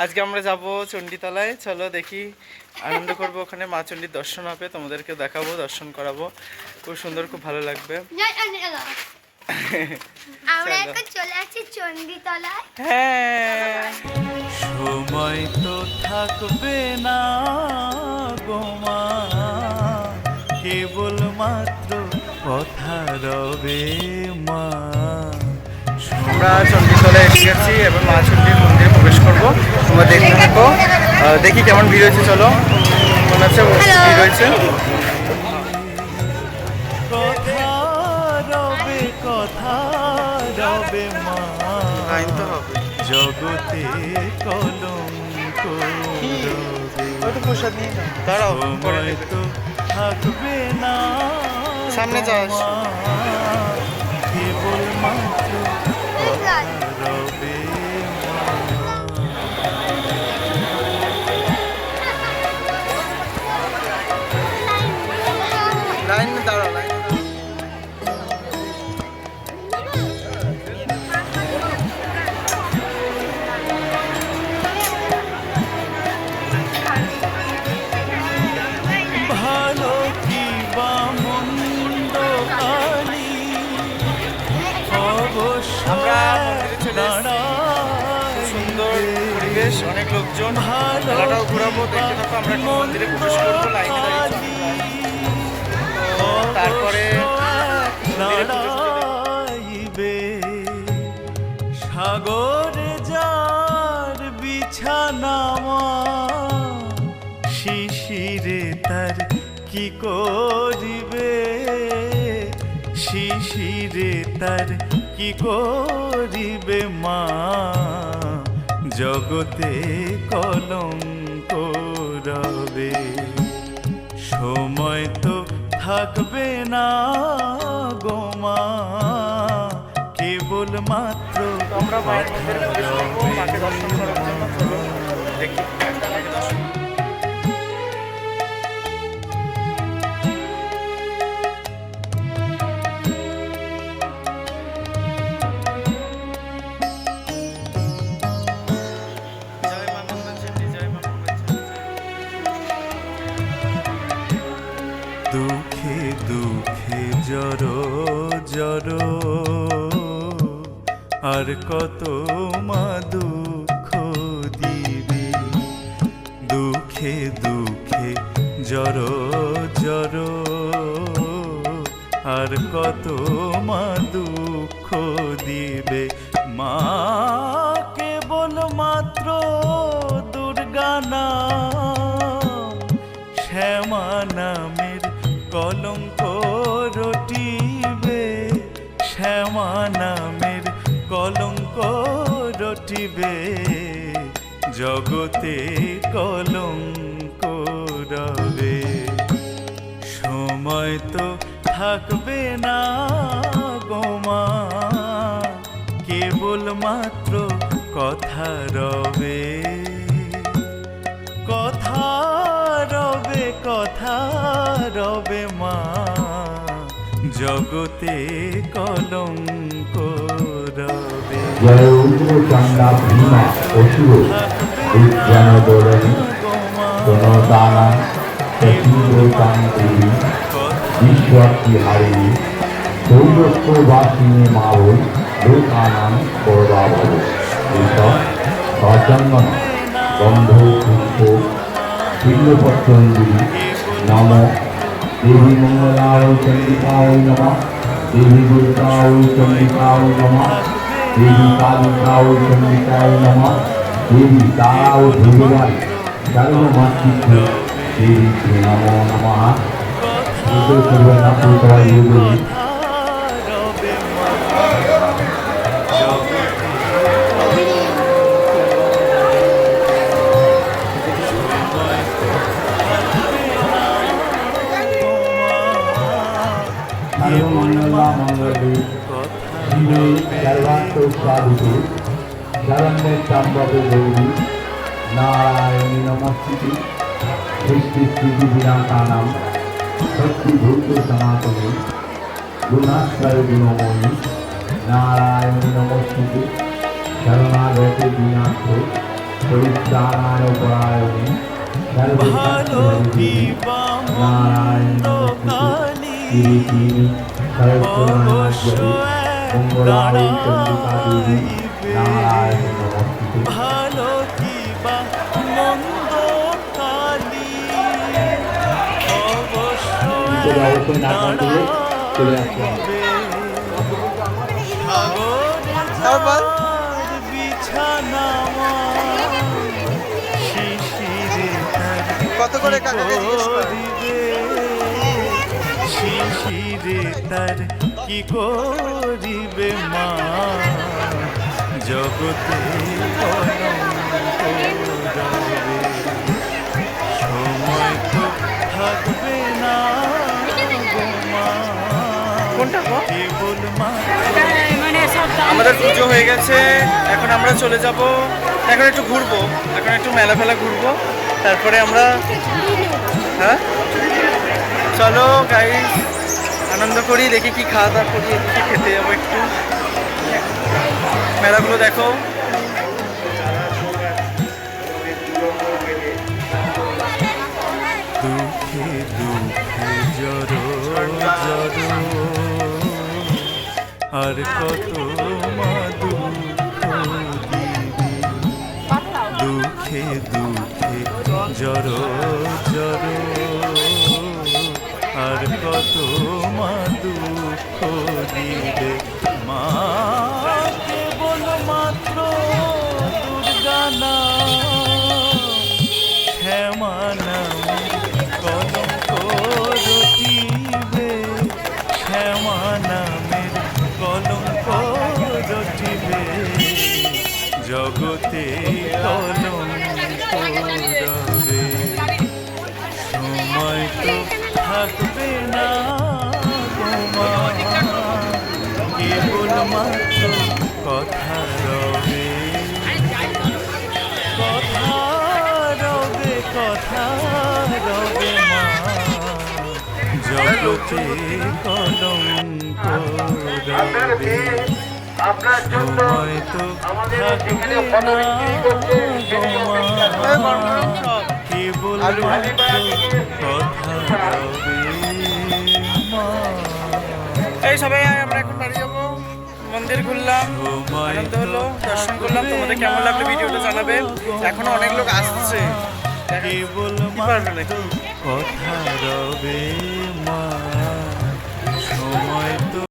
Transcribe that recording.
আজকে আমরা যাব চণ্ডীতলায়। চলো দেখি, আনন্দ করবো, ওখানে মা চণ্ডীর দর্শন হবে, তোমাদেরকে দেখাবো, দর্শন করাবো, খুব সুন্দর, খুব ভালো লাগবে। আমরা এখন চলে আসছি চণ্ডীতলায়। হ্যাঁ, সময় তো থাকবে না গো মা, কেবল মাত্র কথা রবে মা। আমরা চণ্ডীতলায় এসে গেছি, এবার মা চণ্ডীর মন্দিরে প্রবেশ করবো। তোমরা দেখতে থাকো, দেখি কেমন ভিড় হয়েছে। চলো, মনে হচ্ছে ভিড় হয়েছে। কথা রবে, কথা রবে মা, তো হবে জগতে কলঙ্ক রবে। প্রসাদ নিয়ে দাঁড়াও, সময় তো থাকবে না সামনে যাস, কেবল মাত্র কথা রবে মা। লাইন দাঁড়াও, লাইন ভালো কি বা মন্দ কালি অবশ্য সুন্দর পরিবেশ, অনেক লোকজন, মেলাটাও ঘুরাবো, দেখতে থাকো। আমরা মন্দিরে প্রবেশ করবো, লাইনে দাঁড়িয়ে, তারপরে সাগরে যার বিছানামা, শিশিরে তার কি করিবে, শিশিরে তার কি করিবে মা, জগতে কলঙ্ক রবে। সময় তো থাকবে না গো মা, কেবল মাত্র আমরা মায়ের মন্দিরে প্রবেশ করবো, মাকে দর্শন করার জন্য। চলো দেখি মাকে দর্শন। দুঃখে দুঃখে জড়ো জড়ো, আর কত মা দুঃখ দিবে, দুঃখে দুঃখে জড়ো জড়ো, আর কত মা দুঃখ দিবে মা, কেবল মাত্র দুর্গা নাম, শ্যামা নামের কলঙ্ক রটিবে, শ্যামা নামের কলঙ্ক রটিবে, জগতে কলঙ্ক রবে। সময় তো থাকবে না গো মা, কেবল মাত্র কথা রবে, কথা রবে, কথা রবে মা, জগতে কলঙ্ক রবে। জয় উগ্রচণ্ডা ভীমা অসুর বিজ্ঞান দৌড়ি প্রণদানা সতীব্রতাঙ্কুরি ঈশ্বরটি হারিণী দৌরত্ববাসিনী মা বই লোকানাম করবা বল। এইসব সচন্দন গন্ধ পুষ্প বিল্লপত্রঞ্জলি নম। দেবী মঙ্গলায় চণ্ডিকায় নমঃ, দেবী দুর্গায় চণ্ডিকায় নমঃ, দেবী কালিকায় চণ্ডিকায় নমঃ, দেবী তারাও ধীরবাই সর্বমাতৃত্ব দেবী নমো নমঃ। শরণ্যে চাম্বকে গৌরী নারায়ণী নমস্তুতে, সৃষ্টি স্থিতি বিনাশানাং শক্তিভূত সনাতনে গুণাশ্রয় গুণময়ী নারায়ণী নমস্তুতে, শরণাগত বিনাশ পরিত্রাণায় পরায়ণে ভালো কি বা মন্দ কালী অবশ্য এক দাঁড়াইবে। ভালো কি বা মন্দ কালী অবশ্য এক দাঁড়াইবে। সাগর বিছানা শিশিরে কত করে কাকাকে জিজ্ঞেস কর। শিশিরে তার কি করিবে মা জগতে কলঙ্ক রবে। সময় তো থাকবে না গো মা, কোনটা গো? কেবল মা আমাদের পুজো হয়ে গেছে, এখন আমরা চলে যাব। এখন একটু ঘুরবো, এখন একটু মেলা ফেলা ঘুরবো, তারপরে আমরা হ্যাঁ চলো গাইস আনন্দ করি, দেখি কি খাওয়া দাওয়া করি, কি খেতে যাবো একটু। মেলাগুলো দেখো। দুঃখে দুঃখে জড়ো জড়ো আর কত মা দুঃখ দিবি। দুঃখে দুঃখে জড়ো জড়ো আর কত মা দুঃখ দিবে। মা কেবল মাত্র দুর্গা নাম, ক্ষমা নামে কলঙ্ক রটিবে। ক্ষমা নামের কলঙ্ক রটিবে, জগতে কলঙ্ক রবে। সময় তো থাকবে না গো মা, কেবল মাত্র কথা রবে। কথা রবে, কথা রবে মা, জগতে কলঙ্ক রবে। সময় তো থাকবে না গো মা, কেবল মাত্র কথা রবে মা। এই সবাই আমরা এখন বাড়ি যাবো। মন্দির ঘুরলাম, আনন্দ হলো, দর্শন করলাম। তোমাদের কেমন লাগলো ভিডিওটা জানাবে। এখনো অনেক লোক আসছে, কেবল কি পারবে নাকি? কথা রবে মা, সময় তো